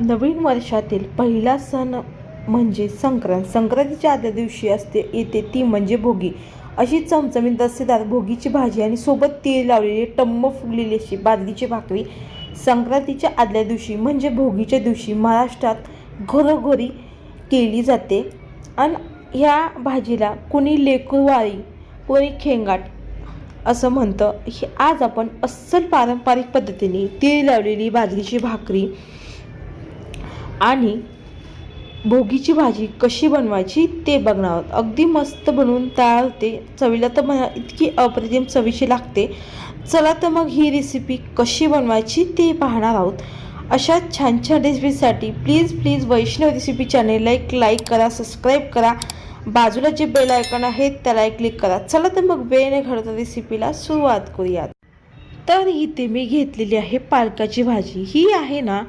नवीन वर्षातील पहिला सण म्हणजे संक्रांत. संक्रांतीच्या आदल्या दिवशी येते ती म्हणजे भोगी. अशी चमचमीत रस्सेदार भोगीची भाजी आणि सोबत तीळ लावलेली टम्म फुगलेली अशी बाजरीची भाकरी संक्रांतीच्या आदल्या दिवशी म्हणजे भोगीच्या दिवशी महाराष्ट्रात घरोघरी केली जाते. आणि ह्या भाजीला कुणी लेकुरवाळी, कोणी खेंगाट असं म्हणतं. आज आपण अस्सल पारंपरिक पद्धतीने तीळ लावलेली बाजरीची भाकरी आणि भोगीची भाजी कशी बनवायची ते बघणार आहोत. अगदी मस्त बनवून तयार होते. चवीला तर मला इतकी अप्रतिम चवीची लागते. चला तर मग ही रेसिपी कशी बनवायची ते पाहणार आहोत. अशा छान छान रेसिपीसाठी प्लीज वैष्णव रेसिपी चॅनेलला एक लाईक करा, सबस्क्राईब करा, बाजूला जे बेल आयकॉन आहे त्याला क्लिक करा. चला तर मग वेळ न घालवता रेसिपीला सुरुवात करूयात. तर इथे मी घेतलेली आहे पालकाची भाजी. ही आहे ना